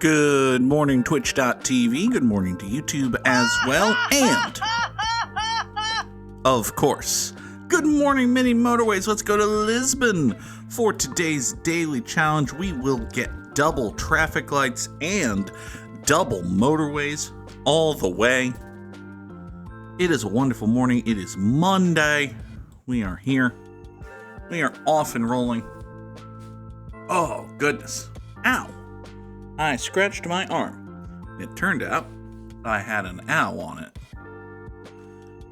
Good morning, Twitch.tv. Good morning to YouTube as well. And, of course, good morning, mini Motorways. Let's go to Lisbon. For today's daily challenge, we will get double traffic lights and double motorways all the way. It is a wonderful morning. It is Monday. We are here. We are off and rolling. Oh, goodness. Ow. I scratched my arm. It turned out I had an owl on it.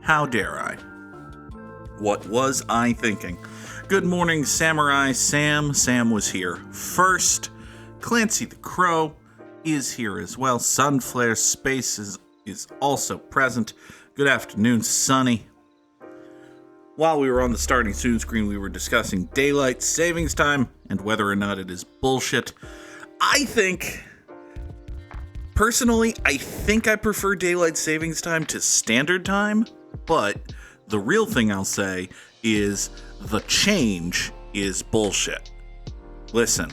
How dare I? What was I thinking? Good morning, Samurai Sam. Sam was here first. Clancy the Crow is here as well. Sunflare Space is also present. Good afternoon, Sunny. While we were on the starting soon screen, we were discussing daylight savings time and whether or not it is bullshit. Personally, I think I prefer daylight savings time to standard time, but the real thing I'll say is the change is bullshit. Listen,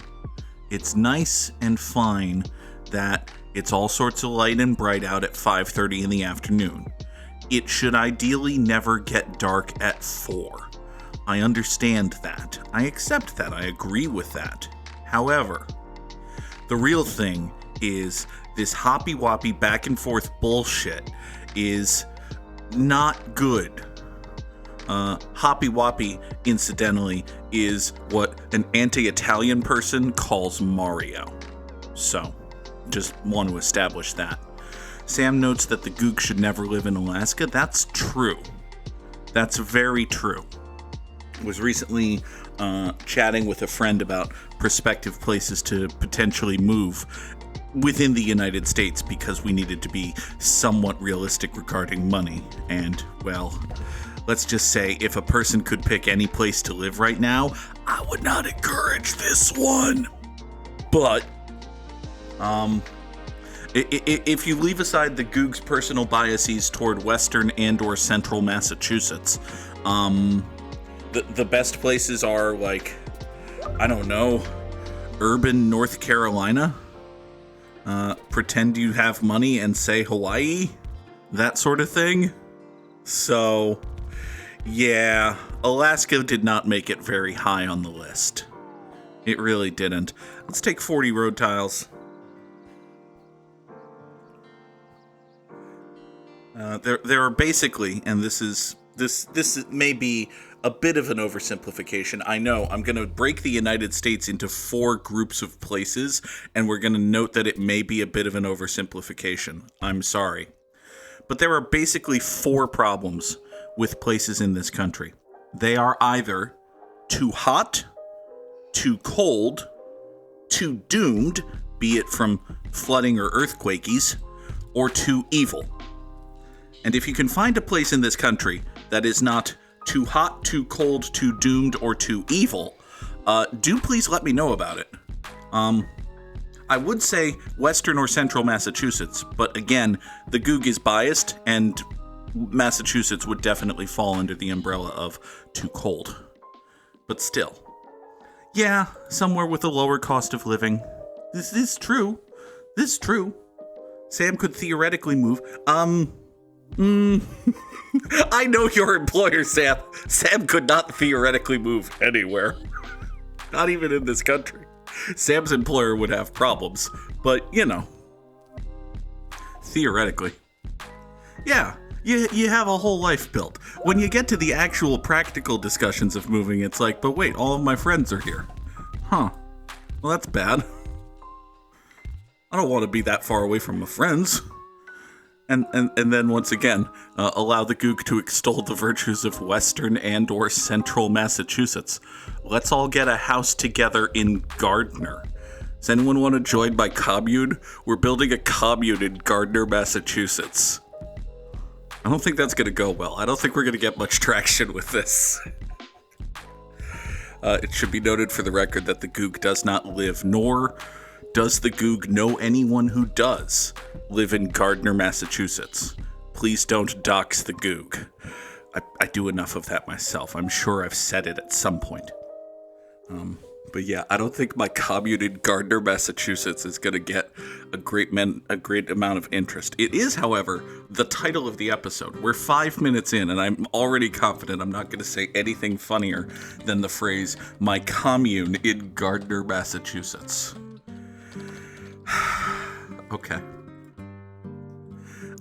it's nice and fine that it's all sorts of light and bright out at 5:30 in the afternoon. It should ideally never get dark at 4. I understand that. I accept that. I agree with that. However, the real thing is this hoppy-woppy back-and-forth bullshit is not good. Hoppy-woppy, incidentally, is what an anti-Italian person calls Mario. So, just want to establish that. Sam notes that the Goog should never live in Alaska. That's true. That's very true. I was recently chatting with a friend about prospective places to potentially move within the United States because we needed to be somewhat realistic regarding money. And, well, let's just say if a person could pick any place to live right now, I would not encourage this one. But, if you leave aside the Goog's personal biases toward Western and or Central Massachusetts, the best places are, like, I don't know, urban North Carolina. Pretend you have money and say Hawaii, that sort of thing. So, yeah, Alaska did not make it very high on the list. It really didn't. Let's take 40 road tiles. There are basically, and this may be a bit of an oversimplification. I know, I'm going to break the United States into 4 groups of places, and we're going to note that it may be a bit of an oversimplification. I'm sorry. But there are basically 4 problems with places in this country. They are either too hot, too cold, too doomed, be it from flooding or earthquakies, or too evil. And if you can find a place in this country that is not too hot, too cold, too doomed, or too evil, do please let me know about it. I would say Western or Central Massachusetts, but again, the Goog is biased, and Massachusetts would definitely fall under the umbrella of too cold. But still, yeah, somewhere with a lower cost of living. This is true. This is true. Sam could theoretically move. I know your employer, Sam. Sam could not theoretically move anywhere. Not even in this country. Sam's employer would have problems. But, you know. Theoretically. Yeah, you have a whole life built. When you get to the actual practical discussions of moving, it's like, but wait, all of my friends are here. Huh. Well, that's bad. I don't want to be that far away from my friends. And then once again, allow the Goog to extol the virtues of Western and or Central Massachusetts. Let's all get a house together in Gardner. Does anyone want to join my commune? We're building a commune in Gardner, Massachusetts. I don't think that's going to go well. I don't think we're going to get much traction with this. It should be noted for the record that the Goog does not live, nor does the Goog know anyone who does live in Gardner, Massachusetts. Please don't dox the Goog. I do enough of that myself. I'm sure I've said it at some point. But yeah, I don't think my commune in Gardner, Massachusetts is going to get a great amount of interest. It is, however, the title of the episode. We're 5 minutes in, and I'm already confident I'm not going to say anything funnier than the phrase, my commune in Gardner, Massachusetts. Okay.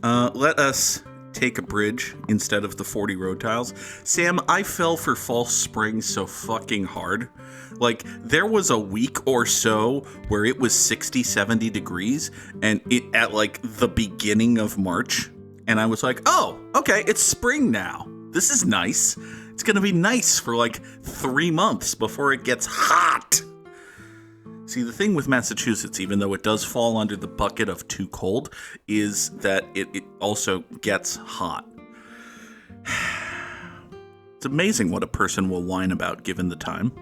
Let us take a bridge instead of the 40 road tiles. Sam, I fell for false springs so fucking hard. Like, there was a week or so where it was 60, 70 degrees, and it at, like, the beginning of March, and I was like, oh, okay, it's spring now. This is nice. It's gonna be nice for, like, 3 months before it gets hot. See, the thing with Massachusetts, even though it does fall under the bucket of too cold, is that it also gets hot. It's amazing what a person will whine about given the time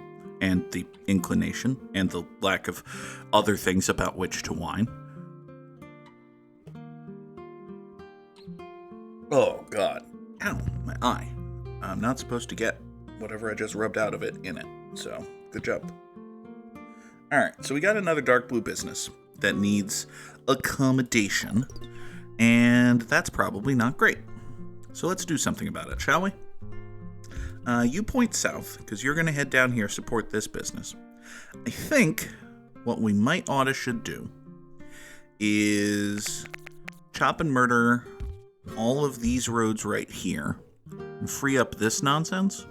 and the inclination and the lack of other things about which to whine. Oh, God. Ow, my eye. I'm not supposed to get whatever I just rubbed out of it in it, so good job. Alright, so we got another dark blue business that needs accommodation, and that's probably not great. So let's do something about it, shall we? You point south, because you're going to head down here, support this business. I think what we should do is chop and murder all of these roads right here and free up this nonsense.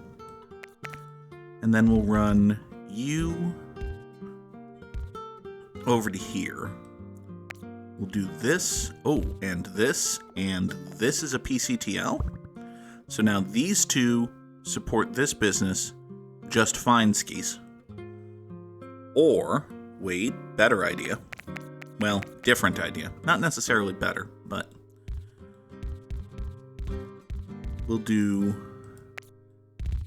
And then we'll run you over to here. We'll do this. Oh, and this is a PCTL. So now these two support this business just fine, skis. Or, wait, better idea. Well, different idea. Not necessarily better, but we'll do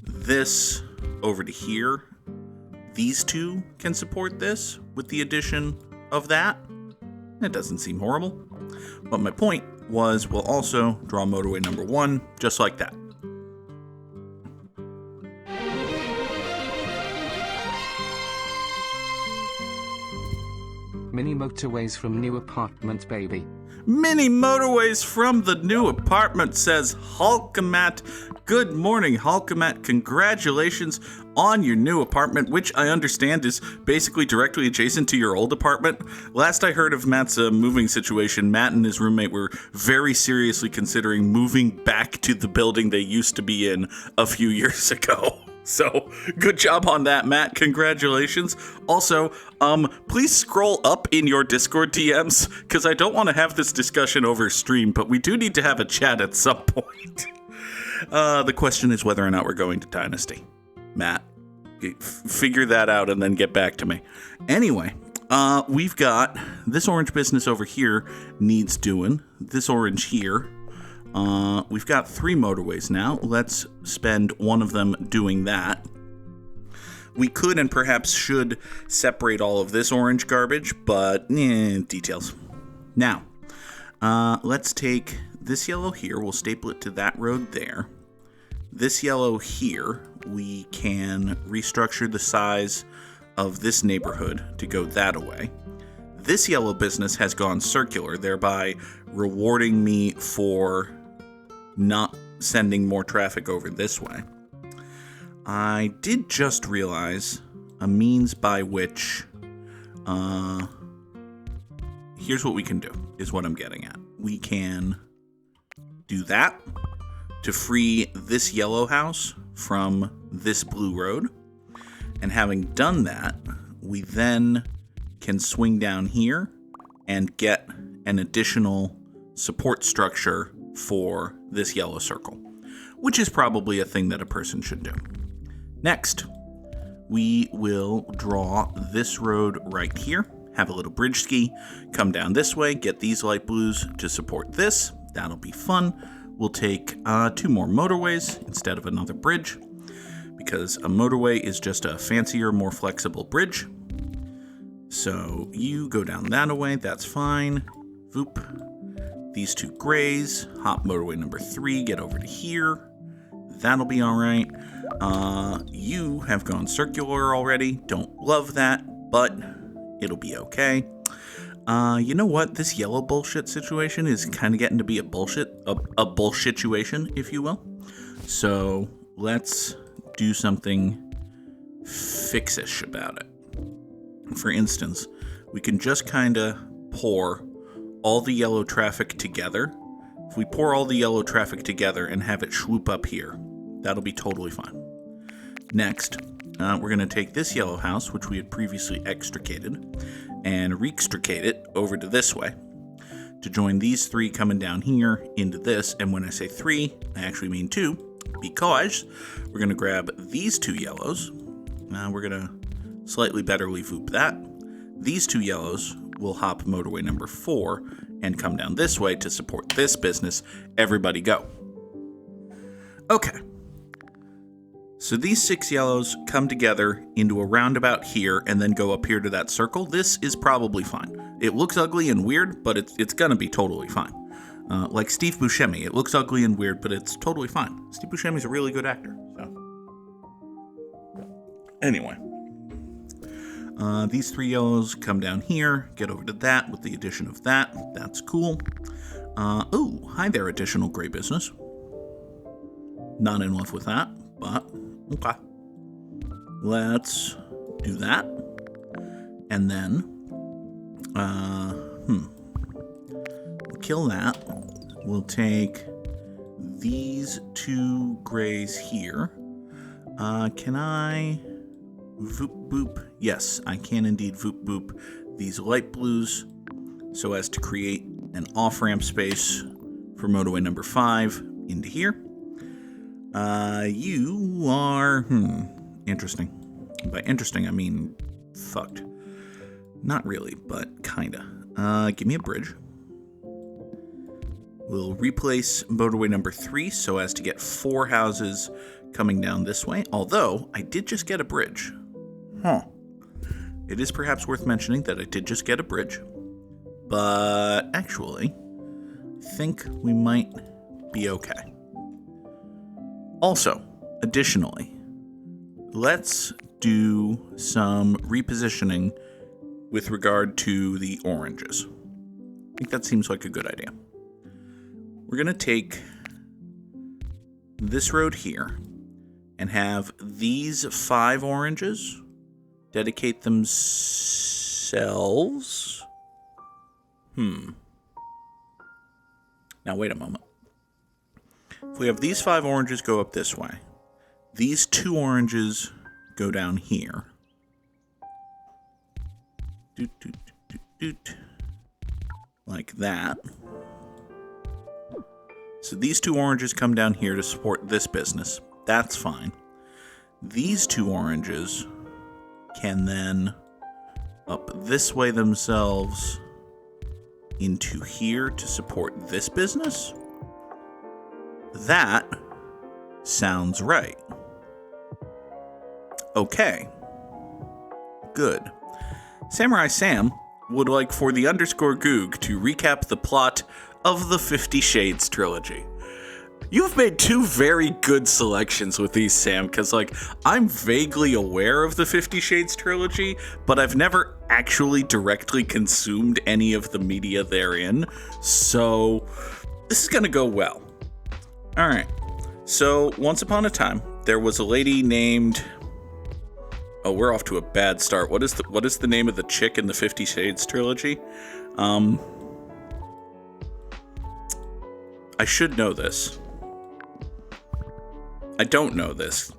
this over to here. These two can support this with the addition of that. It doesn't seem horrible. But my point was we'll also draw motorway number 1 just like that. Mini motorways from new apartment, baby. Mini motorways from the new apartment, says Hulkamat. Good morning, Hulkamat. Congratulations on your new apartment, which I understand is basically directly adjacent to your old apartment. Last I heard of Matt's moving situation, Matt and his roommate were very seriously considering moving back to the building they used to be in a few years ago. So, good job on that, Matt. Congratulations. Also, please scroll up in your Discord DMs, because I don't want to have this discussion over stream, but we do need to have a chat at some point. The question is whether or not we're going to Dynasty. Matt, figure that out and then get back to me. Anyway, we've got this orange business over here needs doing. This orange here. We've got 3 motorways now. Let's spend one of them doing that. We could and perhaps should separate all of this orange garbage, but details. Now, let's take this yellow here. We'll staple it to that road there. This yellow here, we can restructure the size of this neighborhood to go that way. This yellow business has gone circular, thereby rewarding me for not sending more traffic over this way. I did just realize a means by which, here's what we can do, is what I'm getting at. We can do that to free this yellow house from this blue road. And having done that, we then can swing down here and get an additional support structure for this yellow circle, which is probably a thing that a person should do. Next, we will draw this road right here, have a little bridge ski, come down this way, get these light blues to support this. That'll be fun. We'll take 2 more motorways instead of another bridge, because a motorway is just a fancier, more flexible bridge. So you go down that way, that's fine. Voop. These 2 grays, hop motorway number 3, get over to here. That'll be all right. You have gone circular already. Don't love that, but it'll be okay. You know what? This yellow bullshit situation is kind of getting to be a bullshit situation, if you will. So let's do something fixish about it. For instance, we can just kind of pour all the yellow traffic together. If we pour all the yellow traffic together and have it swoop up here, that'll be totally fine. Next, we're going to take this yellow house, which we had previously extricated, and re-extricate it over to this way to join these three coming down here into this. And when I say three, I actually mean two, because we're going to grab these two yellows. We're going to slightly betterly voop that. These two yellows will hop motorway number 4 and come down this way to support this business. Everybody go. Okay. So these 6 yellows come together into a roundabout here and then go up here to that circle. This is probably fine. It looks ugly and weird, but it's gonna be totally fine. Like Steve Buscemi, it looks ugly and weird, but it's totally fine. Steve Buscemi's a really good actor. So anyway, these 3 yellows come down here, get over to that with the addition of that. That's cool. Oh, hi there, additional gray business. Not in love with that, but okay. Let's do that. And then, we'll kill that. We'll take these 2 grays here. Can I voop boop? Yes, I can indeed voop boop these light blues so as to create an off-ramp space for motorway number 5 into here. You are, interesting. By interesting, I mean fucked. Not really, but kinda. Give me a bridge. We'll replace motorway number 3 so as to get 4 houses coming down this way, although I did just get a bridge. It is perhaps worth mentioning that I did just get a bridge, but actually, I think we might be okay. Also, additionally, let's do some repositioning with regard to the oranges. I think that seems like a good idea. We're going to take this road here and have these 5 oranges dedicate themselves. Now, wait a moment. If we have these 5 oranges go up this way, these 2 oranges go down here. Like that. So these 2 oranges come down here to support this business. That's fine. These 2 oranges can then up this way themselves into here to support this business. That sounds right. Okay. Good. Samurai Sam would like for the _Goog to recap the plot of the 50 Shades trilogy. You've made 2 very good selections with these, Sam, because, I'm vaguely aware of the 50 Shades trilogy, but I've never actually directly consumed any of the media therein, so this is gonna go well. Alright, so once upon a time, there was a lady named... Oh, we're off to a bad start. What is the name of the chick in the 50 Shades trilogy? I should know this. I don't know this.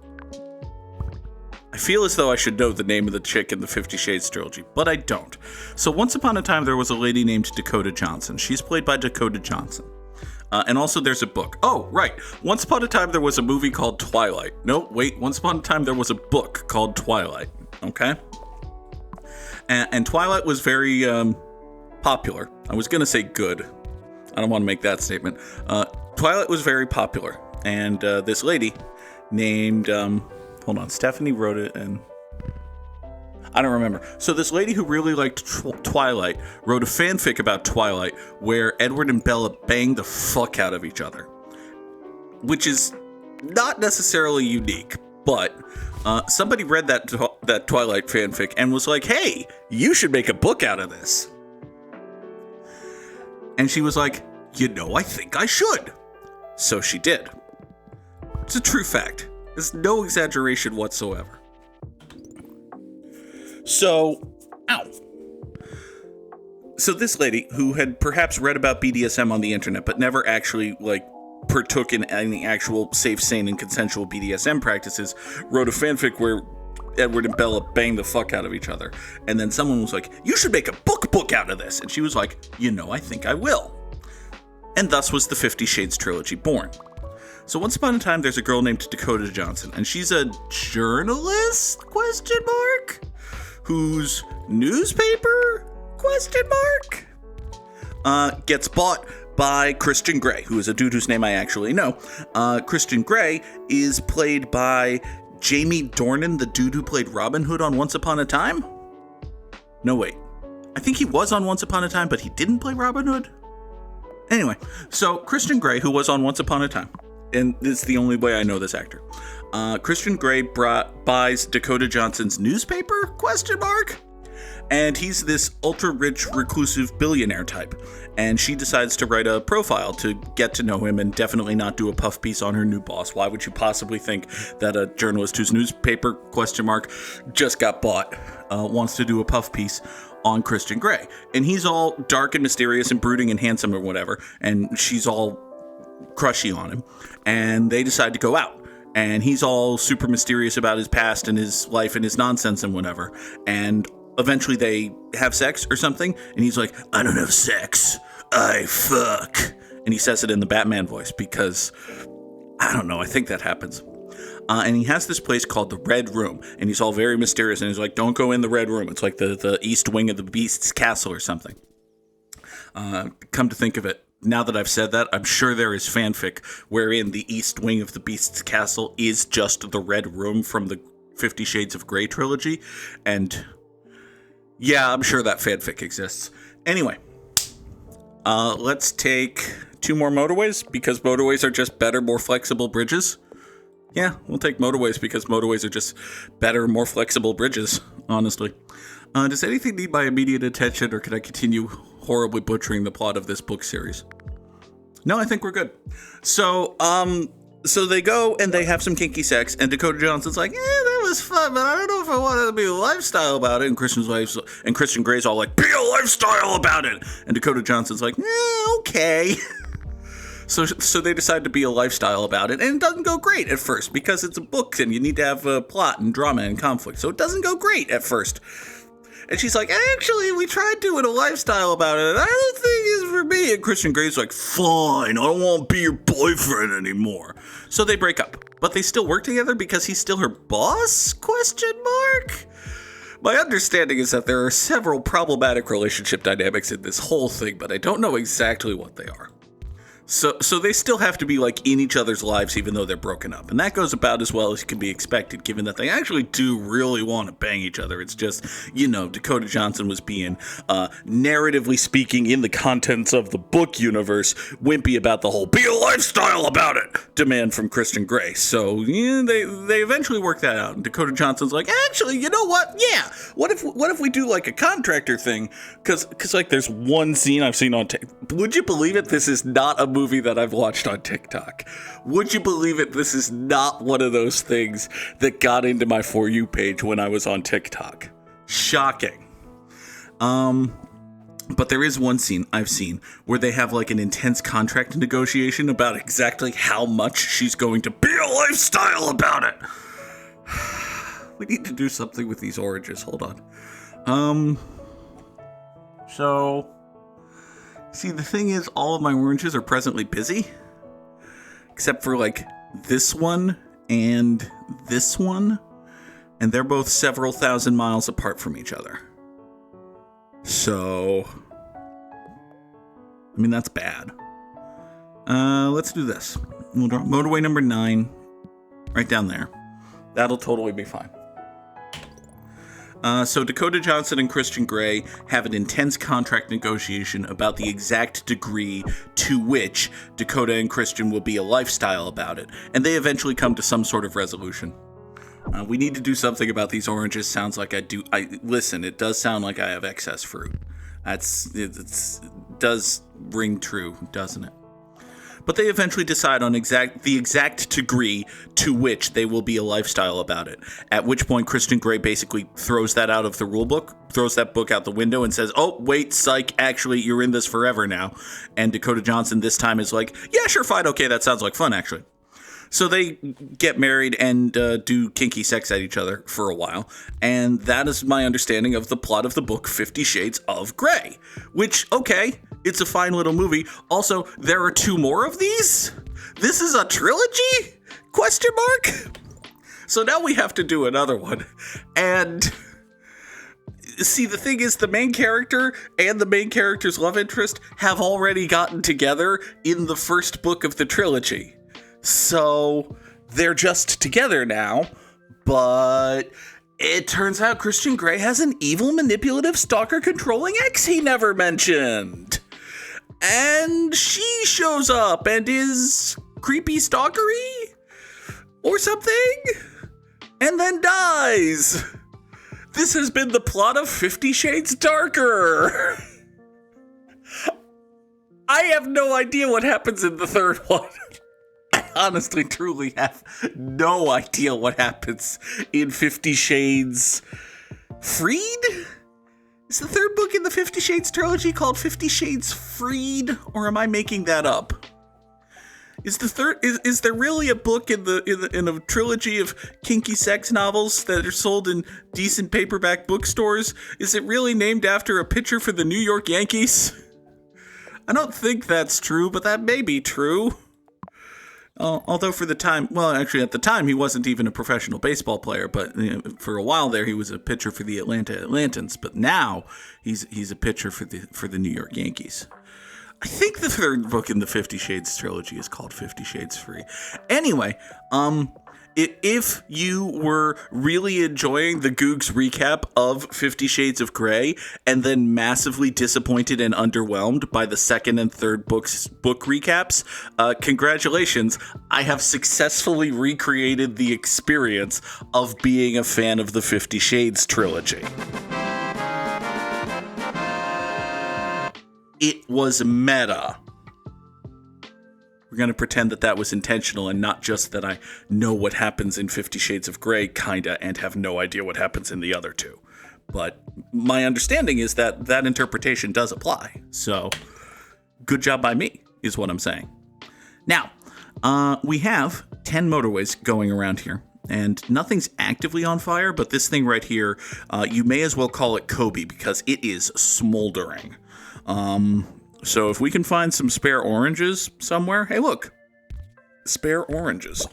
I feel as though I should know the name of the chick in the 50 Shades trilogy, but I don't. So once upon a time, there was a lady named Dakota Johnson. She's played by Dakota Johnson. And also there's a book. Oh, right. Once upon a time, there was a movie called Twilight. No, wait. Once upon a time, there was a book called Twilight. Okay? And Twilight was very popular. I was going to say good. I don't want to make that statement. Twilight was very popular. And this lady named... hold on. Stephanie wrote it and... I don't remember. So this lady who really liked Twilight wrote a fanfic about Twilight where Edward and Bella banged the fuck out of each other. Which is not necessarily unique, but somebody read that Twilight fanfic and was like, hey, you should make a book out of this. And she was like, I think I should. So she did. It's a true fact. There's no exaggeration whatsoever. So this lady, who had perhaps read about BDSM on the internet, but never actually, partook in any actual safe, sane, and consensual BDSM practices, wrote a fanfic where Edward and Bella banged the fuck out of each other. And then someone was like, you should make a book out of this. And she was like, I think I will. And thus was the 50 Shades trilogy born. So once upon a time, there's a girl named Dakota Johnson, and she's a journalist, ? Whose newspaper, ? Gets bought by Christian Grey, who is a dude whose name I actually know. Christian Grey is played by Jamie Dornan, the dude who played Robin Hood on Once Upon a Time? No, wait. I think he was on Once Upon a Time, but he didn't play Robin Hood? Anyway, so Christian Grey, who was on Once Upon a Time, and this is the only way I know this actor, Christian Grey buys Dakota Johnson's newspaper, ? And he's this ultra-rich, reclusive billionaire type. And she decides to write a profile to get to know him and definitely not do a puff piece on her new boss. Why would you possibly think that a journalist whose newspaper, ? just got bought, wants to do a puff piece on Christian Grey? And he's all dark and mysterious and brooding and handsome or whatever, and she's all crushy on him. And they decide to go out. And he's all super mysterious about his past and his life and his nonsense and whatever. And eventually they have sex or something, and he's like, I don't have sex, I fuck. And he says it in the Batman voice because, I don't know, I think that happens. And he has this place called the Red Room, and he's all very mysterious, and he's like, don't go in the Red Room. It's like the east wing of the Beast's castle or something. Come to think of it, now that I've said that, I'm sure there is fanfic wherein the east wing of the Beast's castle is just the Red Room from the 50 Shades of Grey trilogy, and yeah, I'm sure that fanfic exists. Anyway, let's take 2 more motorways, because motorways are just better, more flexible bridges. Yeah, we'll take motorways because motorways are just better, more flexible bridges, honestly. Does anything need my immediate attention, or can I continue horribly butchering the plot of this book series? No, I think we're good. So they go and they have some kinky sex, and Dakota Johnson's like, that was fun, but I don't know if I wanted to be a lifestyle about it. And Christian Grey's all like, be a lifestyle about it. And Dakota Johnson's like, okay. So they decide to be a lifestyle about it, and it doesn't go great at first because it's a book and you need to have a plot and drama and conflict. So it doesn't go great at first. And she's like, actually, we tried doing a lifestyle about it, and I don't think it's for me. And Christian Grey's like, fine, I don't want to be your boyfriend anymore. So they break up, but they still work together because he's still her boss? ? My understanding is that there are several problematic relationship dynamics in this whole thing, but I don't know exactly what they are. So they still have to be like in each other's lives even though they're broken up. And that goes about as well as can be expected, given that they actually do really want to bang each other. It's just, Dakota Johnson was being, narratively speaking, in the contents of the book universe, wimpy about the whole be a lifestyle about it demand from Christian Grey. So they eventually work that out. And Dakota Johnson's like, actually, you know what? Yeah. What if we do like a contractor thing? Because like there's one scene I've seen on would you believe it? This is not a movie that I've watched on TikTok. Would you believe it? This is not one of those things that got into my For You page when I was on TikTok. Shocking. But there is one scene I've seen where they have like an intense contract negotiation about exactly how much she's going to be a lifestyle about it. We need to do something with these oranges. Hold on. See, the thing is, all of my oranges are presently busy, except for, like, this one and this one, and they're both several thousand miles apart from each other. So, I mean, that's bad. Let's do this. We'll draw motorway number 9, right down there. That'll totally be fine. So Dakota Johnson and Christian Grey have an intense contract negotiation about the exact degree to which Dakota and Christian will be a lifestyle about it, and they eventually come to some sort of resolution. We need to do something about these oranges. Sounds like I do. Listen, it does sound like I have excess fruit. It does ring true, doesn't it? But they eventually decide on the exact degree to which they will be a lifestyle about it. At which point, Christian Grey basically throws that out of the rule book, throws that book out the window, and says, "Oh, wait, psych, actually, you're in this forever now." And Dakota Johnson this time is like, "Yeah, sure, fine, okay, that sounds like fun, actually." So they get married and do kinky sex at each other for a while. And that is my understanding of the plot of the book 50 Shades of Grey. Which, okay, it's a fine little movie. Also, there are 2 more of these? This is a trilogy? Question mark? So now we have to do another one. And see, the thing is, the main character and the main character's love interest have already gotten together in the first book of the trilogy. So they're just together now, but it turns out Christian Grey has an evil, manipulative, stalker-controlling ex he never mentioned. And she shows up and is creepy stalkery or something, and then dies. This has been the plot of 50 Shades Darker. I have no idea what happens in the third one. Honestly, truly have no idea what happens in 50 Shades Freed? Is the third book in the 50 Shades trilogy called 50 Shades Freed, or am I making that up? Is there really a book in a trilogy of kinky sex novels that are sold in decent paperback bookstores? Is it really named after a pitcher for the New York Yankees? I don't think that's true, but that may be true. Although at the time he wasn't even a professional baseball player, but for a while there he was a pitcher for the Atlanta Atlantans. But now he's a pitcher for the New York Yankees. I think the third book in the 50 Shades trilogy is called 50 Shades Free. Anyway, if you were really enjoying the Goog's recap of 50 Shades of Grey and then massively disappointed and underwhelmed by the second and third book recaps, congratulations. I have successfully recreated the experience of being a fan of the 50 Shades trilogy. It was meta. We're going to pretend that was intentional and not just that I know what happens in 50 Shades of Grey, kinda, and have no idea what happens in the other 2. But my understanding is that interpretation does apply. So, good job by me, is what I'm saying. Now, we have 10 motorways going around here, and nothing's actively on fire, but this thing right here, you may as well call it Kobe, because it is smoldering. So if we can find some spare oranges somewhere, hey look, spare oranges.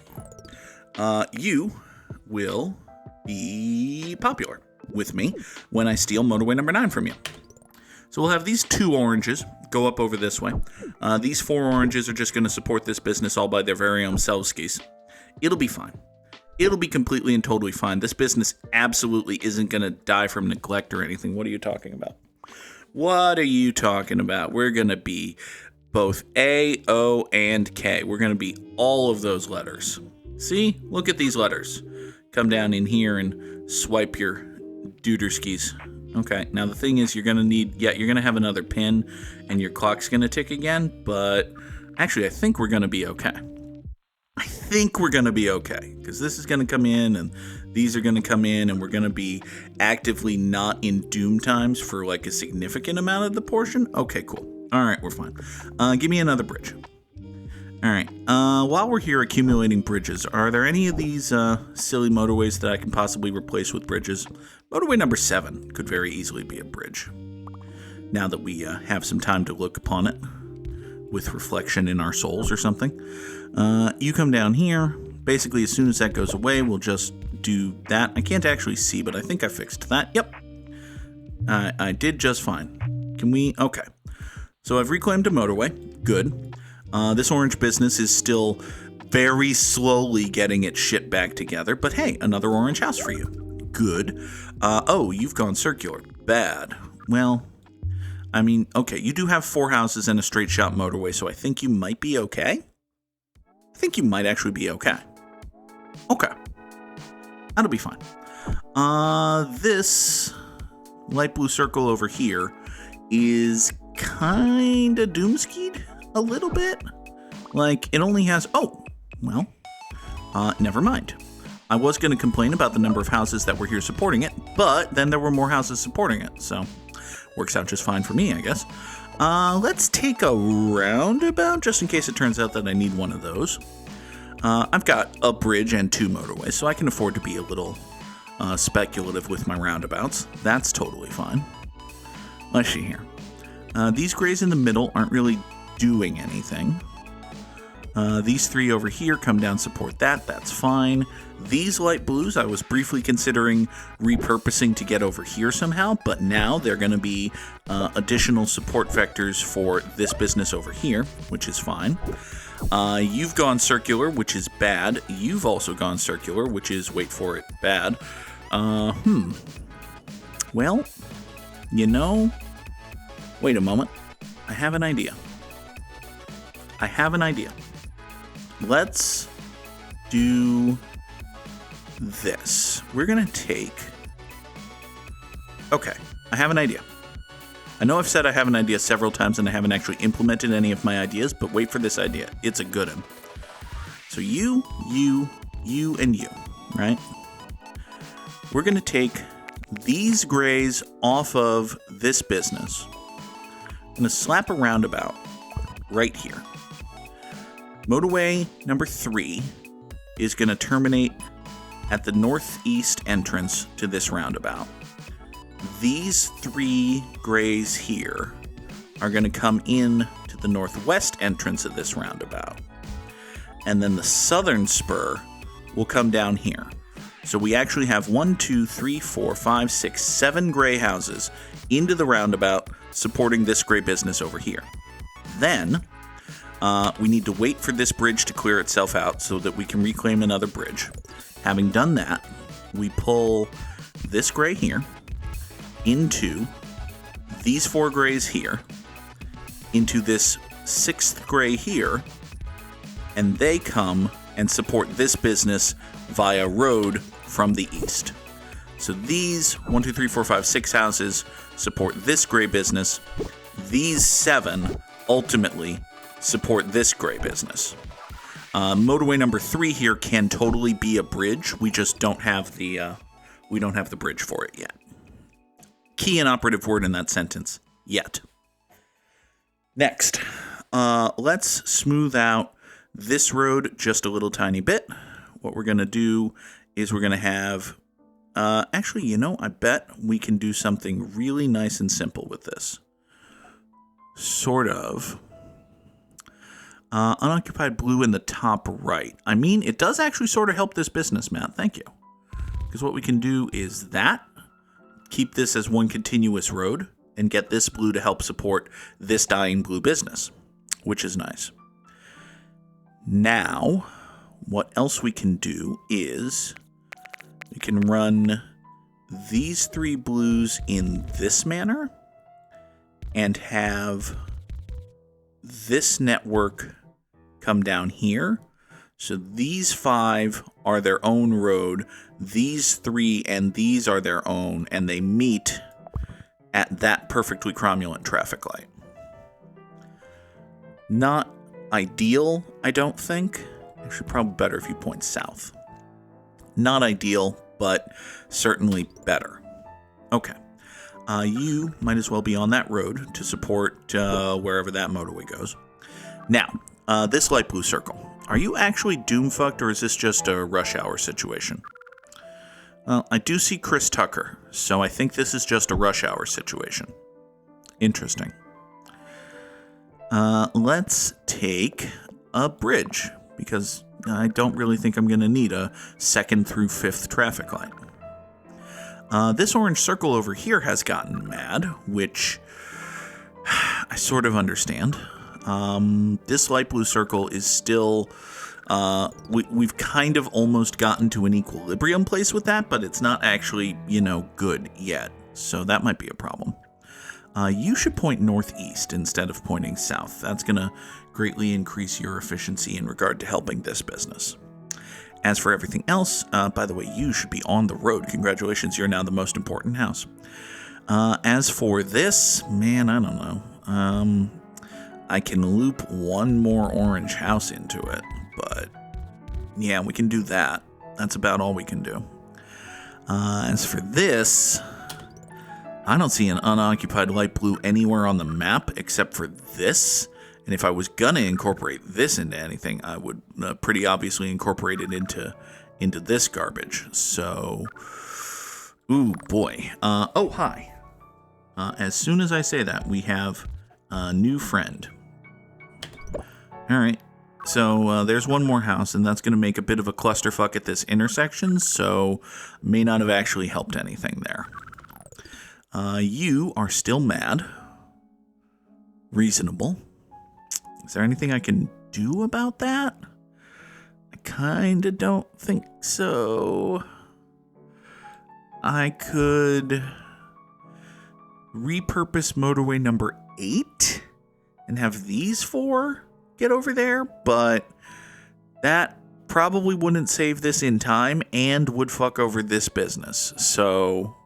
You will be popular with me when I steal motorway number 9 from you. So we'll have these 2 oranges go up over this way. These 4 oranges are just going to support this business all by their very own self-skis. It'll be fine. It'll be completely and totally fine. This business absolutely isn't going to die from neglect or anything. What are you talking about? What are you talking about? We're going to be both A, O, and K. We're going to be all of those letters. See? Look at these letters. Come down in here and swipe your duderskis. Okay, now the thing is you're going to have another pin and your clock's going to tick again, but actually I think we're going to be okay. Because this is going to come in and these are going to come in and we're going to be actively not in doom times for like a significant amount of the portion. Okay, cool. All right, we're fine. Give me another bridge. All right. While we're here accumulating bridges, are there any of these silly motorways that I can possibly replace with bridges? Motorway number 7 could very easily be a bridge. Now that we have some time to look upon it with reflection in our souls or something. You come down here. Basically, as soon as that goes away, we'll just do that. I can't actually see, but I think I fixed that. Yep. I did just fine. Can we? Okay. So I've reclaimed a motorway. Good. This orange business is still very slowly getting its shit back together, but hey, another orange house for you. Good. Oh, you've gone circular. Bad. Well, I mean, okay, you do have 4 houses and a straight shot motorway, so I think you might be okay. I think you might actually be okay. Okay. That'll be fine. This light blue circle over here is kinda doomskied a little bit. Like, it only has... Oh, well, never mind. I was going to complain about the number of houses that were here supporting it, but then there were more houses supporting it, so works out just fine for me, I guess. Let's take a roundabout, just in case it turns out that I need one of those. I've got a bridge and 2 motorways, so I can afford to be a little speculative with my roundabouts. That's totally fine. Let's see here. These grays in the middle aren't really doing anything. These 3 over here come down, support that. That's fine. These light blues I was briefly considering repurposing to get over here somehow, but now they're going to be additional support vectors for this business over here, which is fine. You've gone circular, which is bad. You've also gone circular, which is, wait for it, bad. Well, you know, wait a moment. I have an idea. Let's do this. We're going to take... Okay, I have an idea. I know I've said I have an idea several times and I haven't actually implemented any of my ideas, but wait for this idea. It's a good one. So you, and you, right? We're going to take these grays off of this business. I'm going to slap a roundabout right here. Motorway number 3 is going to terminate at the northeast entrance to this roundabout. These 3 grays here are going to come in to the northwest entrance of this roundabout. And then the southern spur will come down here. So we actually have 1, 2, 3, 4, 5, 6, 7 gray houses into the roundabout supporting this gray business over here. Then we need to wait for this bridge to clear itself out so that we can reclaim another bridge. Having done that, we pull this gray here into these 4 grays here, into this 6th gray here, and they come and support this business via road from the east. So these 1, 2, 3, 4, 5, 6 houses support this gray business. These 7 ultimately support this gray business. Motorway number 3 here can totally be a bridge. We just don't have the bridge for it yet. Key and operative word in that sentence, yet. Next, let's smooth out this road just a little tiny bit. What we're going to do is we're going to have... actually, you know, I bet we can do something really nice and simple with this. Sort of. Unoccupied blue in the top right. I mean, it does actually sort of help this business, Matt. Thank you. Because what we can do is that. Keep this as one continuous road and get this blue to help support this dying blue business, which is nice. Now, what else we can do is we can run these 3 blues in this manner and have this network come down here. So these 5 are their own road. These 3 and these are their own, and they meet at that perfectly cromulent traffic light. Not ideal, I don't think. Actually, probably better if you point south. Not ideal, but certainly better. Okay. You might as well be on that road to support wherever that motorway goes. Now, this light blue circle. Are you actually doom-fucked, or is this just a rush hour situation? Well, I do see Chris Tucker, so I think this is just a rush hour situation. Interesting. Let's take a bridge, because I don't really think I'm going to need a 2nd through 5th traffic light. This orange circle over here has gotten mad, which I sort of understand. This light blue circle is still We've kind of almost gotten to an equilibrium place with that, but it's not actually, good yet. So that might be a problem. You should point northeast instead of pointing south. That's going to greatly increase your efficiency in regard to helping this business. As for everything else, by the way, you should be on the road. Congratulations, you're now the most important house. As for this, man, I don't know. I can loop one more orange house into it, but yeah, we can do that. That's about all we can do. As for this, I don't see an unoccupied light blue anywhere on the map except for this. And if I was gonna incorporate this into anything, I would pretty obviously incorporate it into this garbage. So, ooh boy. Oh hi. As soon as I say that, we have a new friend. All right. So there's one more house, and that's going to make a bit of a clusterfuck at this intersection. So may not have actually helped anything there. You are still mad. Reasonable. Is there anything I can do about that? I kind of don't think so. I could repurpose motorway number 8 and have these 4 get over there, but that probably wouldn't save this in time and would fuck over this business. So,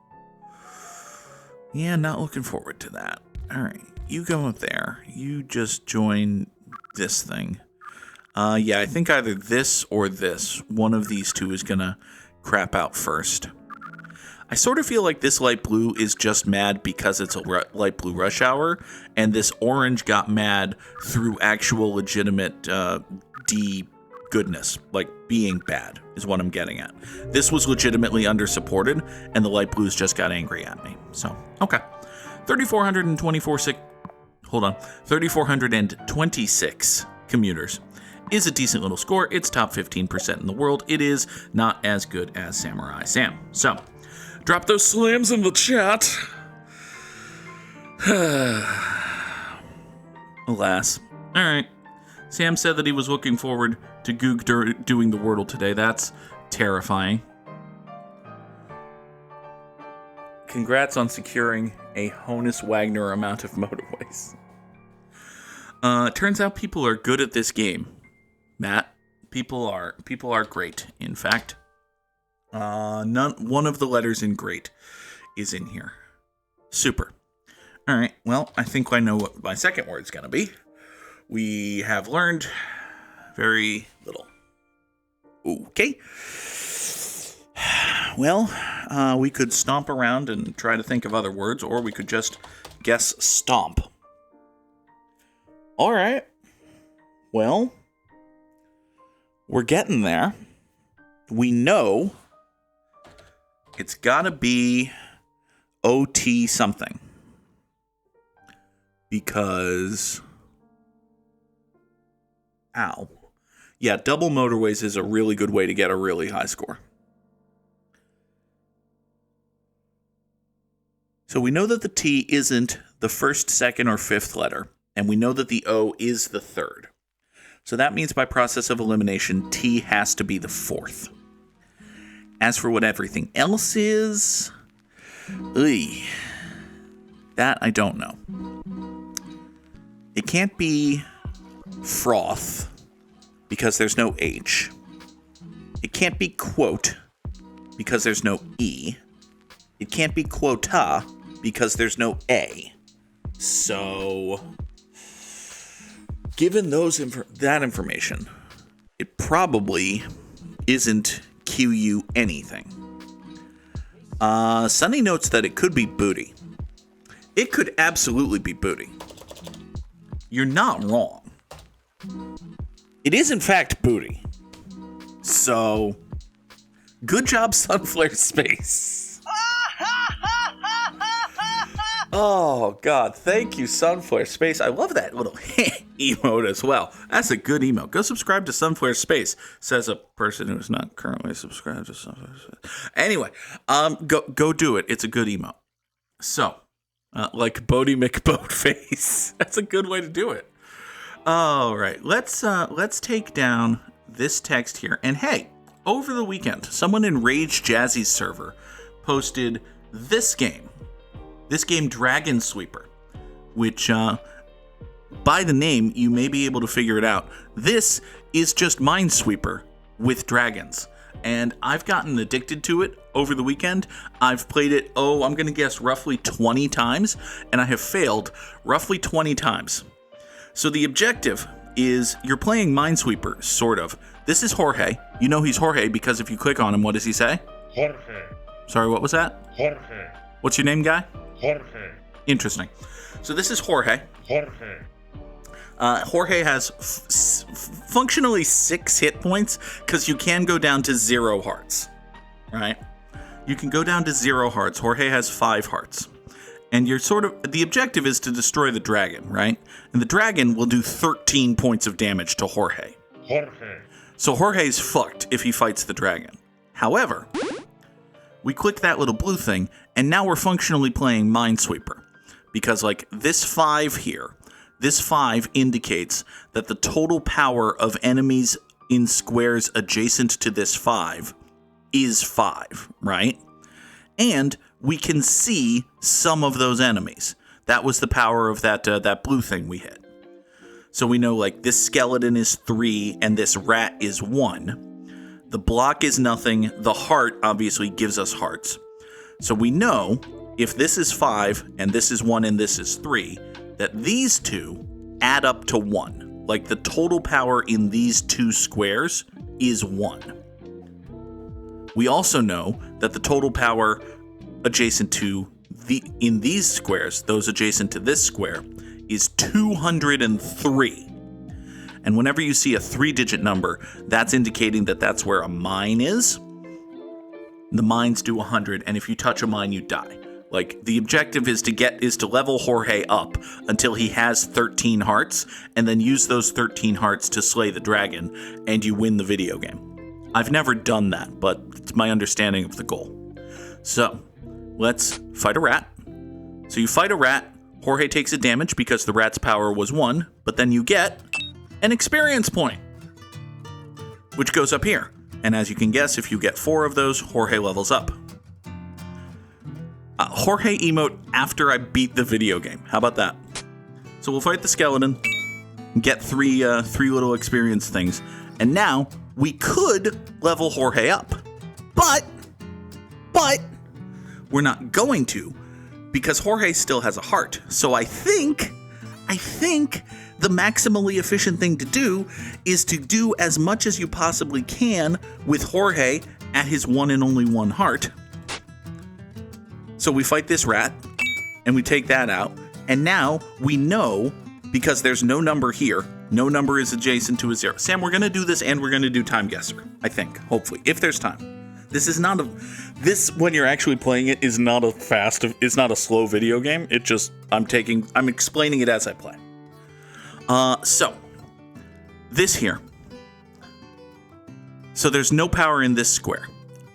yeah, not looking forward to that. All right, you go up there. You just join this thing. Yeah, I think either this or this. One of these two is gonna crap out first. I sort of feel like this light blue is just mad because it's a light blue rush hour, and this orange got mad through actual legitimate D goodness, like being bad is what I'm getting at. This was legitimately under-supported, and the light blues just got angry at me. So, okay. 3,426 commuters is a decent little score. It's top 15% in the world. It is not as good as Samurai Sam. So, drop those slams in the chat. Alas. All right. Sam said that he was looking forward to Goog doing the Wordle today. That's terrifying. Congrats on securing a Honus Wagner amount of Motorways. Turns out people are good at this game. Matt, people are great. In fact, one of the letters in great is in here. Super. All right. Well, I think I know what my second word's going to be. We have learned very little. Okay. Well, we could stomp around and try to think of other words, or we could just guess stomp. All right. Well, we're getting there. We know it's gotta be OT something. Because, ow. Yeah, double motorways is a really good way to get a really high score. So we know that the T isn't the first, second, or fifth letter, and we know that the O is the third. So that means by process of elimination, T has to be the fourth. As for what everything else is, that I don't know. It can't be froth because there's no H. It can't be quote because there's no E. It can't be quota because there's no A. So, given that information, it probably isn't QU anything. Sunny notes that it could be booty. It could absolutely be booty. You're not wrong. It is, in fact, booty. So, good job, Sunflare Space. Oh, God. Thank you, Sunflare Space. I love that little emote as well. That's a good emote. Go subscribe to Sunflare Space, says a person who's not currently subscribed to Sunflare Space. Anyway, go do it. It's a good emote. So, like Bodie McBoatface. That's a good way to do it. All right, let's take down this text here. And hey, over the weekend, someone in Rage Jazzy's server posted this game Dragonsweeper, which, by the name, you may be able to figure it out. This is just Minesweeper with dragons. And I've gotten addicted to it over the weekend. I've played it, I'm going to guess roughly 20 times, and I have failed roughly 20 times. So the objective is you're playing Minesweeper, sort of. This is Jorge. You know he's Jorge because if you click on him, what does he say? Jorge. Sorry, what was that? Jorge. What's your name, guy? Jorge. Interesting. So this is Jorge. Jorge. Jorge has functionally 6 hit points because you can go down to 0 hearts, right? You can go down to 0 hearts. Jorge has 5 hearts. And you're the objective is to destroy the dragon, right? And the dragon will do 13 points of damage to Jorge. Jorge. So Jorge's fucked if he fights the dragon. However, we click that little blue thing, and now we're functionally playing Minesweeper. Because, this 5 here, this 5 indicates that the total power of enemies in squares adjacent to this 5 is 5, right? And we can see some of those enemies. That was the power of that blue thing we hit. So we know, this skeleton is 3 and this rat is 1. The block is nothing. The heart obviously gives us hearts. So we know if this is 5 and this is 1 and this is 3, that these two add up to 1. The total power in these 2 squares is 1. We also know that the total power adjacent to in these squares, those adjacent to this square, is 203. And whenever you see a 3-digit number, that's indicating that that's where a mine is. The mines do 100, and if you touch a mine, you die. The objective is to level Jorge up until he has 13 hearts, and then use those 13 hearts to slay the dragon, and you win the video game. I've never done that, but it's my understanding of the goal. So, let's fight a rat. So you fight a rat, Jorge takes a damage because the rat's power was 1, but then you get an experience point, which goes up here. And as you can guess, if you get 4 of those, Jorge levels up. Jorge emote after I beat the video game. How about that? So we'll fight the skeleton, get 3 little experience things, and now we could level Jorge up. But we're not going to, because Jorge still has a heart. So I think the maximally efficient thing to do is to do as much as you possibly can with Jorge at his 1 and only 1 heart. So we fight this rat, and we take that out, and now we know, because there's no number here, no number is adjacent to a 0. Sam, we're going to do this, and we're going to do Time Guesser, I think, hopefully, if there's time. This is not when you're actually playing it, is not it's not a slow video game. It just, I'm explaining it as I play. So, this here. So there's no power in this square,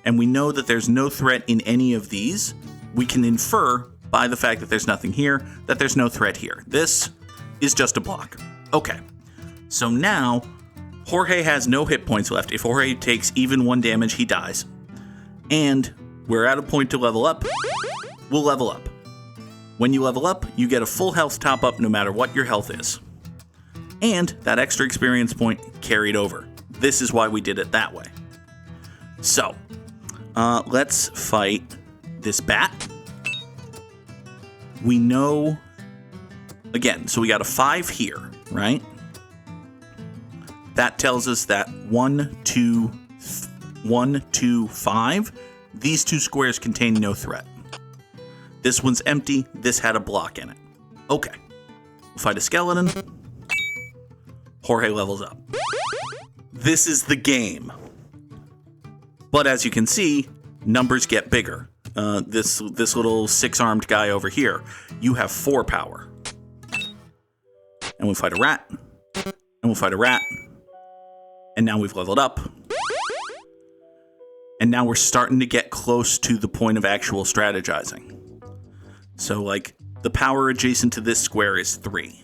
and we know that there's no threat in any of these. We can infer by the fact that there's nothing here, that there's no threat here. This is just a block. Okay, so now Jorge has no hit points left. If Jorge takes even 1 damage, he dies. And we're at a point to level up. We'll level up. When you level up, you get a full health top up no matter what your health is. And that extra experience point carried over. This is why we did it that way. So, let's fight this bat. We know, again, so we got a 5 here, right? That tells us that 1, 2, 5, these 2 squares contain no threat. This one's empty, this had a block in it. Okay, we'll fight a skeleton. Jorge levels up. This is the game. But as you can see, numbers get bigger. This little 6-armed guy over here, you have 4 power. And we'll fight a rat. And we'll fight a rat. And now we've leveled up. And now we're starting to get close to the point of actual strategizing. So, the power adjacent to this square is 3.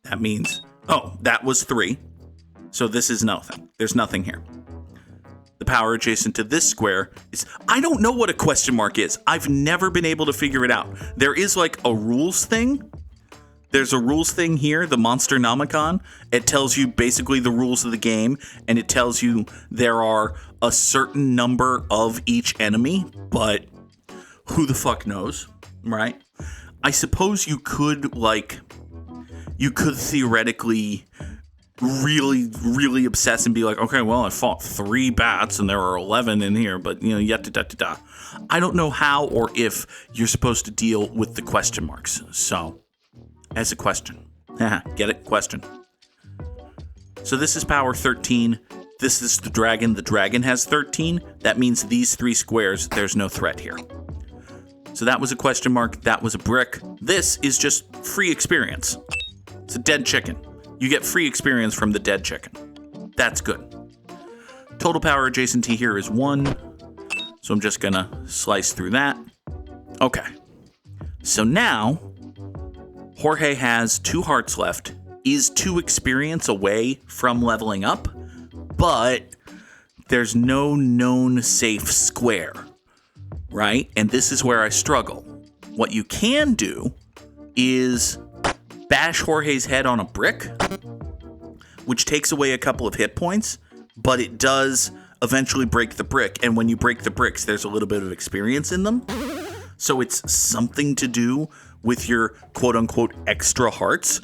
That means, that was 3. So this is nothing. There's nothing here. The power adjacent to this square is... I don't know what a question mark is. I've never been able to figure it out. There is like a rules thing. There's a rules thing here, the Monsternomicon. It tells you basically the rules of the game, and it tells you there are a certain number of each enemy, but who the fuck knows, right? I suppose you could theoretically really obsess and be like, okay, well, I fought 3 bats and there are 11 in here, but, yada-da-da-da. I don't know how or if you're supposed to deal with the question marks. So, as a question. Get it? Question. So this is power 13. This is the dragon. The dragon has 13. That means these 3 squares, there's no threat here. So that was a question mark. That was a brick. This is just free experience. It's a dead chicken. You get free experience from the dead chicken. That's good. Total power adjacent to here is 1. So I'm just going to slice through that. Okay. So now, Jorge has 2 hearts left, is 2 experience away from leveling up, but there's no known safe square, right? And this is where I struggle. What you can do is bash Jorge's head on a brick, which takes away a couple of hit points, but it does eventually break the brick. And when you break the bricks, there's a little bit of experience in them. So it's something to do with your quote-unquote extra hearts.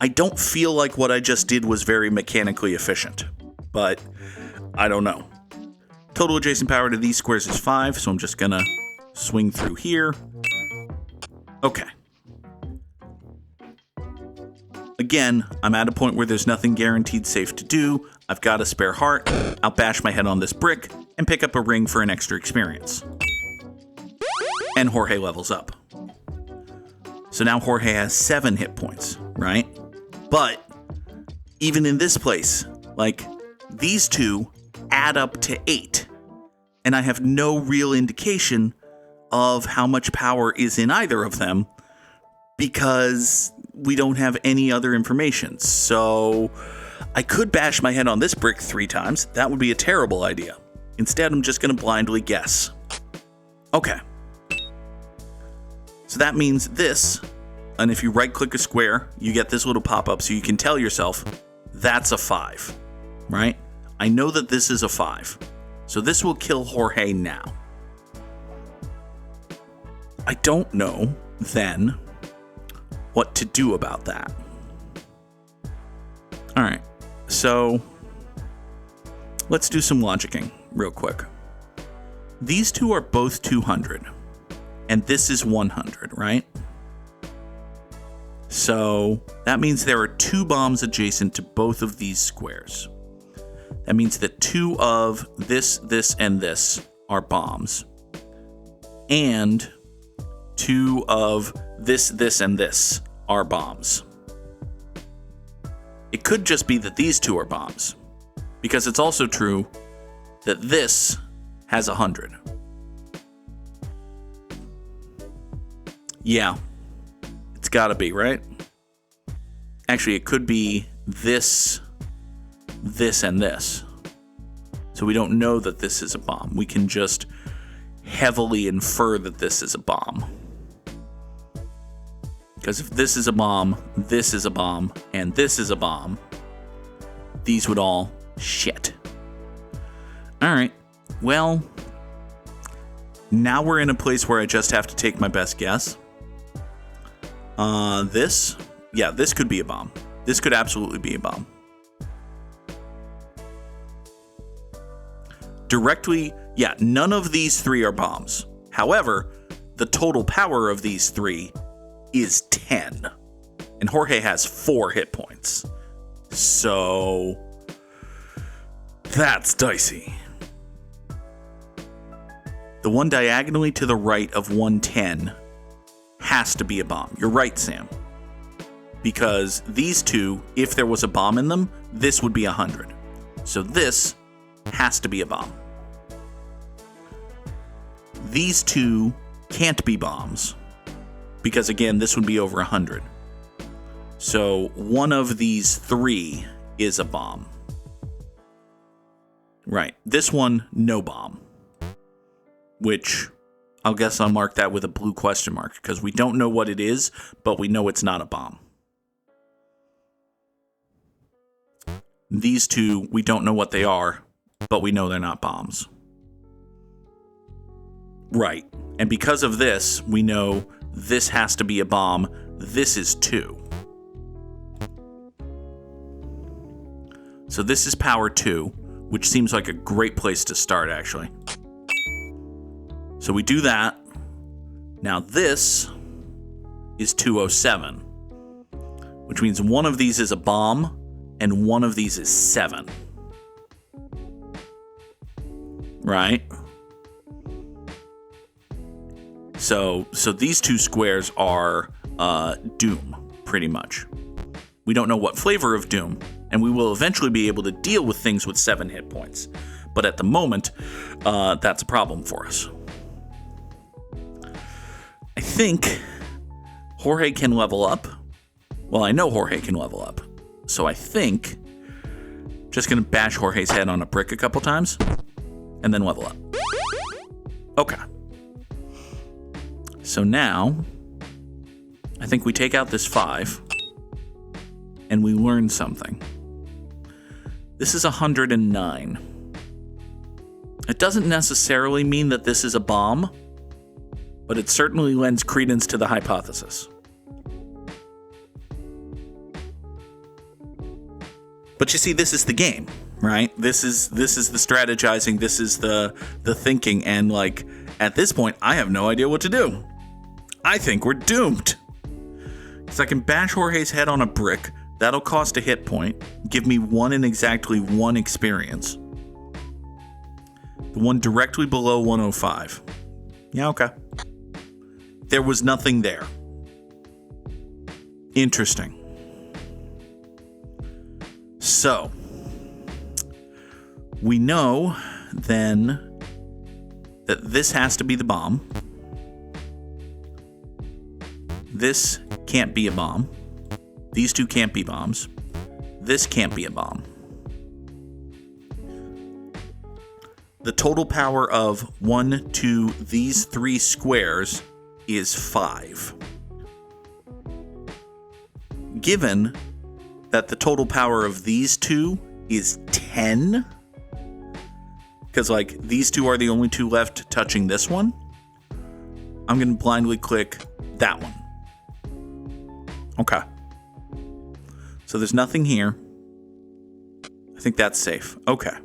I don't feel like what I just did was very mechanically efficient, but I don't know. Total adjacent power to these squares is 5, so I'm just gonna swing through here. Okay. Again, I'm at a point where there's nothing guaranteed safe to do. I've got a spare heart. I'll bash my head on this brick and pick up a ring for an extra experience. And Jorge levels up. So now Jorge has 7 hit points, right? But even in this place, like, these 2 add up to 8. And I have no real indication of how much power is in either of them because we don't have any other information. So I could bash my head on this brick 3 times. That would be a terrible idea. Instead, I'm just going to blindly guess. Okay. So that means this, and if you right-click a square, you get this little pop-up so you can tell yourself, that's a 5, right? I know that this is a 5. So this will kill Jorge now. I don't know, then, what to do about that. Alright, so let's do some logicking real quick. These 2 are both 200, and this is 100, right? So that means there are 2 bombs adjacent to both of these squares. That means that 2 of this, this, and this are bombs. And 2 of this, this, and this are bombs. It could just be that these 2 are bombs, because it's also true that this has 100. Yeah, it's gotta be, right? Actually, it could be this, this, and this. So we don't know that this is a bomb. We can just heavily infer that this is a bomb. Because if this is a bomb, this is a bomb, and this is a bomb, these would all shit. Alright, well, now we're in a place where I just have to take my best guess. This could be a bomb. This could absolutely be a bomb. Directly, none of these 3 are bombs. However, the total power of these 3 is 10. And Jorge has 4 hit points. So that's dicey. The one diagonally to the right of 110 has to be a bomb. You're right, Sam. Because these 2, if there was a bomb in them, this would be 100. So this has to be a bomb. These 2 can't be bombs. Because again, this would be over 100. So one of these 3 is a bomb. Right. This one, no bomb. Which I'll guess I'll mark that with a blue question mark because we don't know what it is, but we know it's not a bomb. These two, we don't know what they are, but we know they're not bombs. Right. And because of this, we know this has to be a bomb. This is 2. So this is power 2, which seems like a great place to start, actually. So we do that. Now this is 207, which means one of these is a bomb and one of these is 7. Right? So these two squares are Doom, pretty much. We don't know what flavor of Doom, and we will eventually be able to deal with things with 7 hit points. But at the moment, that's a problem for us. I think Jorge can level up. Well, I know Jorge can level up. So I think just going to bash Jorge's head on a brick a couple times and then level up. Okay. So now I think we take out this 5 and we learn something. This is 109. It doesn't necessarily mean that this is a bomb, but it certainly lends credence to the hypothesis. But you see, this is the game, right? This is the strategizing, this is the thinking, and like at this point, I have no idea what to do. I think we're doomed. Because I can bash Jorge's head on a brick, that'll cost a hit point, give me 1 and exactly 1 experience. The one directly below 105. Yeah, okay. There was nothing there. Interesting. So, we know then that this has to be the bomb. This can't be a bomb. These two can't be bombs. This can't be a bomb. The total power of 1, 2, these 3 squares is 5. Given that the total power of these 2 is 10, because like these 2 are the only 2 left touching this one, I'm going to blindly click that one. Okay. So there's nothing here. I think that's safe. Okay.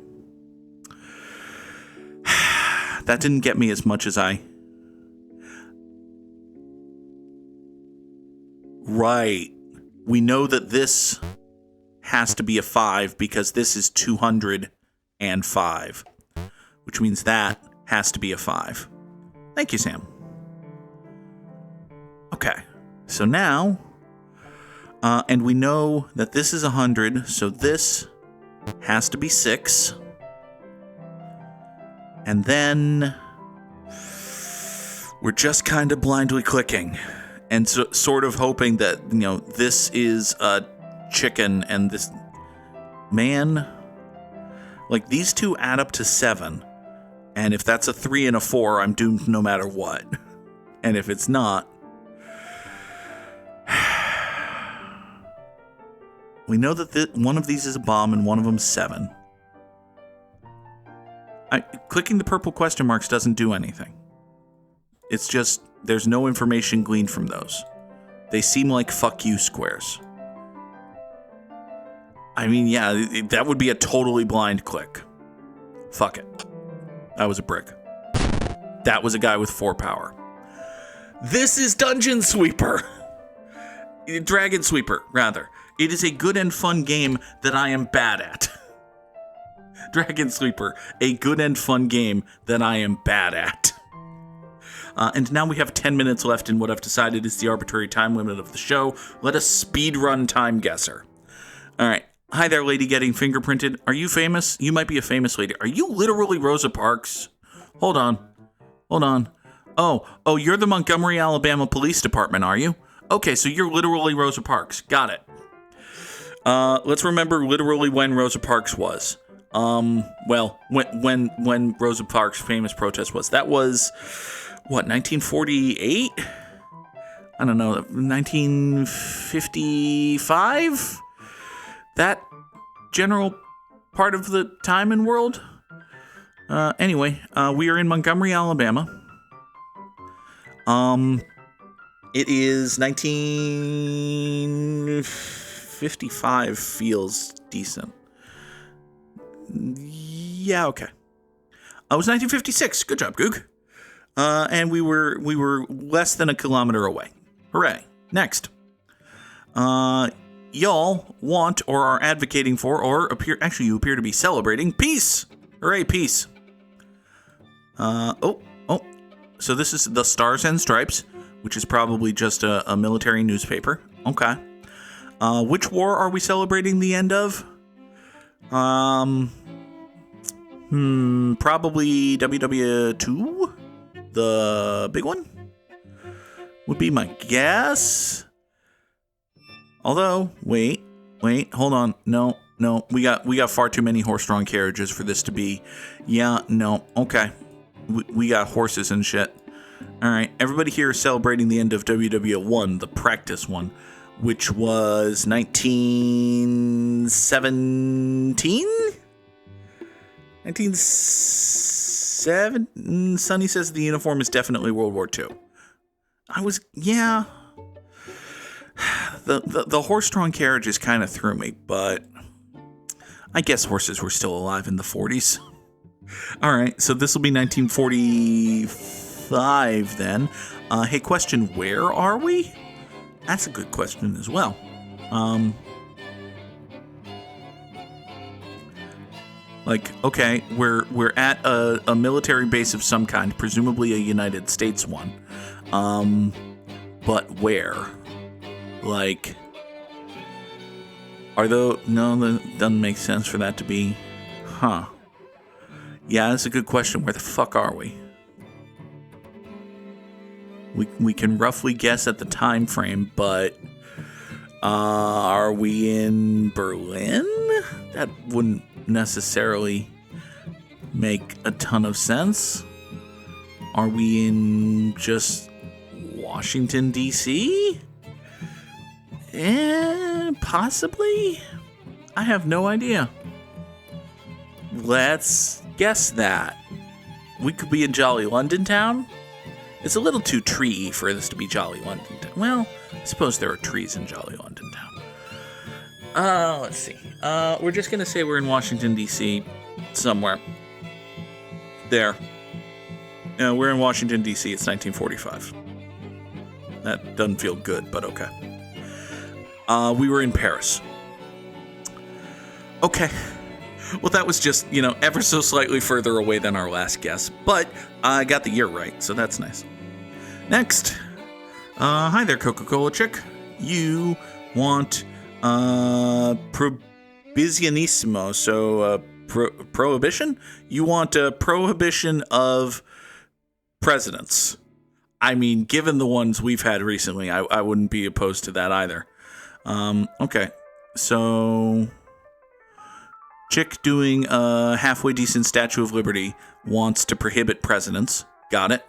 That didn't get me as much as I... Right. We know that this has to be a 5 because this is 205, which means that has to be a 5. Thank you, Sam. Okay. So now... and we know that this is 100, so this has to be 6. And then we're just kind of blindly clicking and sort of hoping that, you know, this is a chicken and this... Man, like these 2 add up to 7. And if that's a 3 and a 4, I'm doomed no matter what. And if it's not... We know that one of these is a bomb and one of them's 7. Clicking the purple question marks doesn't do anything. It's just, there's no information gleaned from those. They seem like fuck you squares. I mean, yeah, that would be a totally blind click. Fuck it. That was a brick. That was a guy with 4 power. This is Dragonsweeper, rather. It is a good and fun game that I am bad at. Dragonsweeper, a good and fun game that I am bad at. And now we have 10 minutes left in what I've decided is the arbitrary time limit of the show. Let us speedrun Time Guesser. All right. Hi there, lady getting fingerprinted. Are you famous? You might be a famous lady. Are you literally Rosa Parks? Hold on. Oh, you're the Montgomery, Alabama Police Department, are you? Okay, so you're literally Rosa Parks. Got it. Let's remember literally when Rosa Parks was. Well, when Rosa Parks' famous protest was, that was, what, 1948? I don't know, 1955? That general part of the time and world? Anyway, we are in Montgomery, Alabama. It is 1955, feels decent. Yeah, okay. It was 1956. Good job, Goog. And we were less than a kilometer away. Hooray. Next. Y'all want or are advocating for or you appear to be celebrating peace. Hooray, peace. So this is the Stars and Stripes, which is probably just a military newspaper. Okay. Which war are we celebrating the end of? Probably WW2? The big one? Would be my guess. Although, wait, hold on. No, we got far too many horse-drawn carriages for this to be. Yeah, no, okay. We got horses and shit. All right, everybody here is celebrating the end of WW1, the practice one, which was 1917? 1907? Sonny says the uniform is definitely World War II. Yeah. The horse-drawn carriages kind of threw me, but I guess horses were still alive in the 40s. All right, so this will be 1945 then. Hey, question, where are we? That's a good question as well. Okay, we're at a military base of some kind, presumably a United States one. But where? No, that doesn't make sense for that to be. Huh. Yeah, that's a good question. Where the fuck are we? We can roughly guess at the time frame, but are we in Berlin? That wouldn't necessarily make a ton of sense. Are we in just Washington, D.C.? Possibly? I have no idea. Let's guess that. We could be in Jolly London Town? It's a little too tree for this to be Jolly London Town. Well, I suppose there are trees in Jolly London Town. Let's see. We're just going to say we're in Washington, D.C. somewhere. There. We're in Washington, D.C. It's 1945. That doesn't feel good, but okay. We were in Paris. Okay. Well, that was just, ever so slightly further away than our last guess. But I got the year right, so that's nice. Next. Hi there, Coca-Cola chick. You want prohibitionissimo, so prohibition? You want a prohibition of presidents. I mean, given the ones we've had recently, I wouldn't be opposed to that either. Okay. So, chick doing a halfway decent Statue of Liberty wants to prohibit presidents. Got it.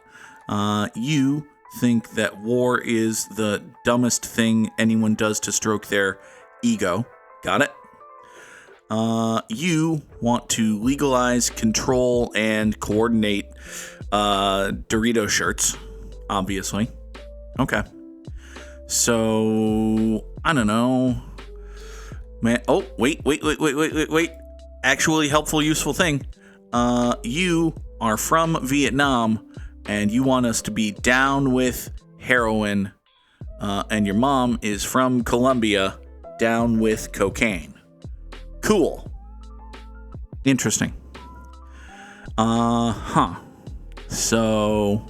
You think that war is the dumbest thing anyone does to stroke their ego. Got it. You want to legalize, control, and coordinate Dorito shirts, obviously. Okay. So, I don't know. Man, oh, wait. Actually helpful, useful thing. You are from Vietnam, and you want us to be down with heroin, and your mom is from Colombia, down with cocaine. Cool. Interesting. So,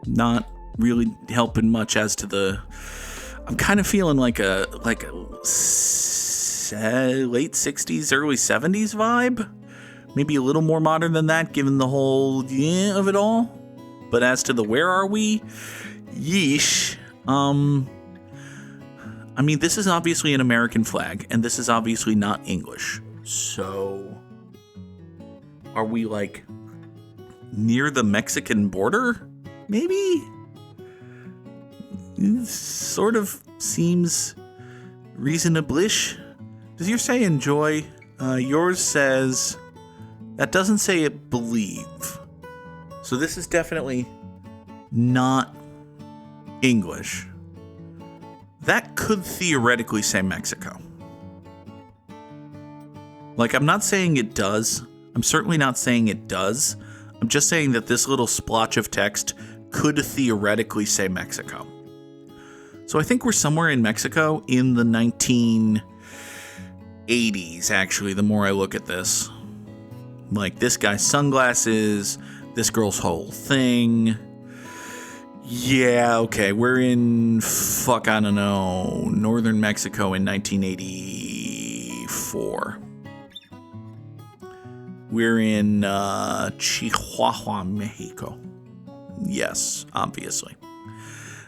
not really helping much as to the. I'm kind of feeling like a late 60s, early 70s vibe. Maybe a little more modern than that, given the whole of it all. But as to the where are we, yeesh. I mean, this is obviously an American flag, and this is obviously not English. So, are we, like, near the Mexican border? Maybe? It sort of seems reasonable-ish. Does yours say enjoy? Yours says... That doesn't say it believe. So this is definitely not English. That could theoretically say Mexico. Like, I'm not saying it does. I'm certainly not saying it does. I'm just saying that this little splotch of text could theoretically say Mexico. So I think we're somewhere in Mexico in the 1980s, actually, the more I look at this. Like, this guy's sunglasses, this girl's whole thing. Yeah, okay, we're in, I don't know, northern Mexico in 1984. We're in Chihuahua, Mexico. Yes, obviously.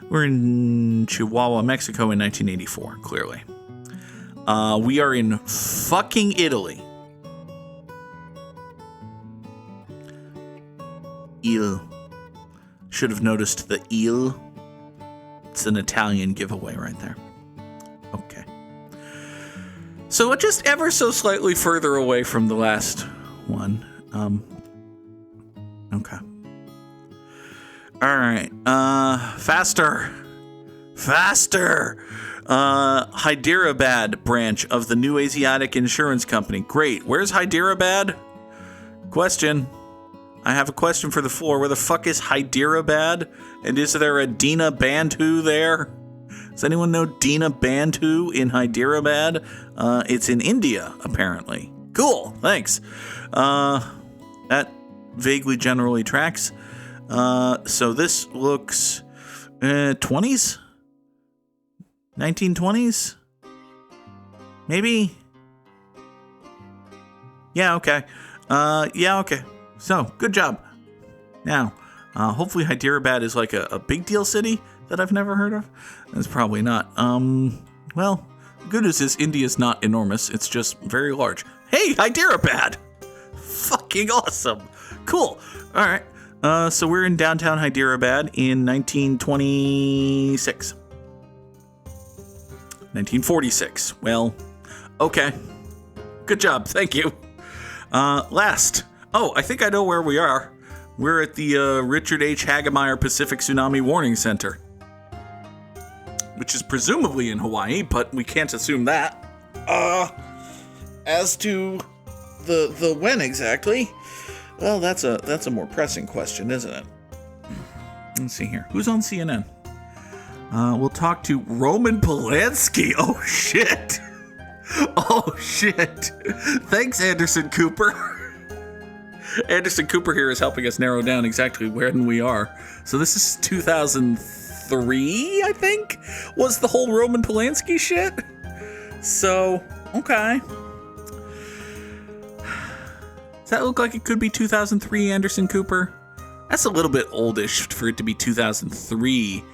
We're in Chihuahua, Mexico in 1984, clearly. We are in fucking Italy. Il. Should have noticed the il. It's an Italian giveaway right there. Okay. So just ever so slightly further away from the last one. Okay. All right. Faster. Hyderabad branch of the New Asiatic Insurance Company. Great. Where's Hyderabad? Question. I have a question for the floor. Where the fuck is Hyderabad? And is there a Dina Bandhu there? Does anyone know Dina Bandhu in Hyderabad? It's in India, apparently. Cool, thanks. That vaguely generally tracks. So this looks 20s? 1920s? Maybe? Yeah, okay. Okay. So, good job. Now, hopefully Hyderabad is like a big deal city that I've never heard of. It's probably not. Well, the good news is India's not enormous. It's just very large. Hey, Hyderabad! Fucking awesome. Cool. All right. So we're in downtown Hyderabad in 1926. 1946. Well, okay. Good job. Thank you. Last. Oh, I think I know where we are. We're at the Richard H. Hagemeyer Pacific Tsunami Warning Center, which is presumably in Hawaii, but we can't assume that. As to the when exactly, well, that's a more pressing question, isn't it? Let's see here. Who's on CNN? We'll talk to Roman Polanski. Oh shit. Oh shit. Thanks, Anderson Cooper. Anderson Cooper here is helping us narrow down exactly when we are. So this is 2003, I think, was the whole Roman Polanski shit. So, okay. Does that look like it could be 2003 Anderson Cooper? That's a little bit oldish for it to be 2003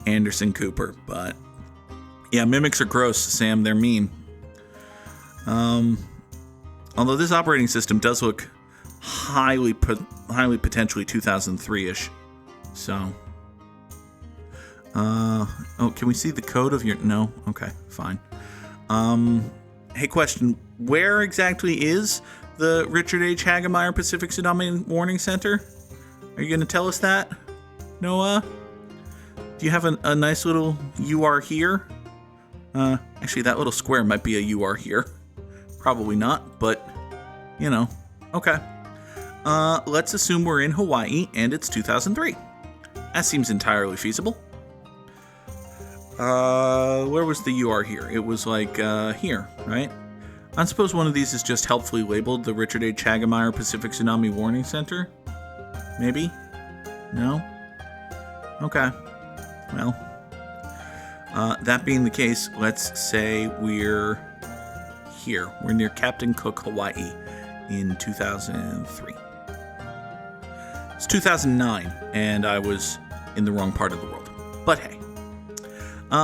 Anderson Cooper, but yeah, mimics are gross, Sam. They're mean. Although this operating system does look highly potentially 2003-ish. So, oh, can we see the code of your? No, okay, fine. Hey, question: where exactly is the Richard H. Hagemeyer Pacific Tsunami Warning Center? Are you going to tell us that, Noah? Do you have a nice little "you are here"? Actually, that little square might be a "you are here." Probably not, but you know, okay. Let's assume we're in Hawaii and it's 2003. That seems entirely feasible. Where was the "you are here"? It was like here, right? I suppose one of these is just helpfully labeled the Richard H. Hagemeyer Pacific Tsunami Warning Center. Maybe? No? Okay. Well, that being the case, let's say we're here. We're near Captain Cook, Hawaii in 2003. It's 2009, and I was in the wrong part of the world. But hey.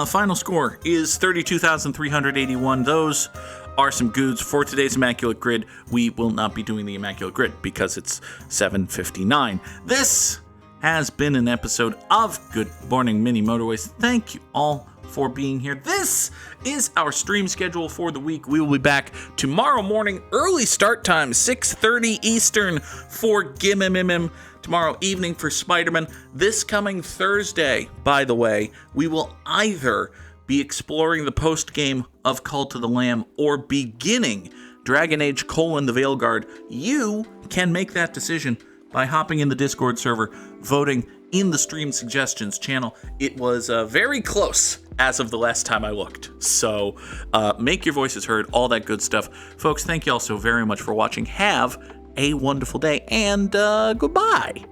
Final score is 32,381. Those are some goods for today's Immaculate Grid. We will not be doing the Immaculate Grid because it's 7:59. This has been an episode of Good Morning Mini Motorways. Thank you all for being here. This is our stream schedule for the week. We will be back tomorrow morning, early start time, 6:30 Eastern for Gimmimimim. Tomorrow evening for Spider-Man. This coming Thursday, by the way, we will either be exploring the post-game of Cult of the Lamb or beginning Dragon Age: The Veilguard. You can make that decision by hopping in the Discord server, voting in the stream suggestions channel. It was very close as of the last time I looked. So make your voices heard, all that good stuff. Folks, thank you all so very much for watching. Have a wonderful day, and goodbye.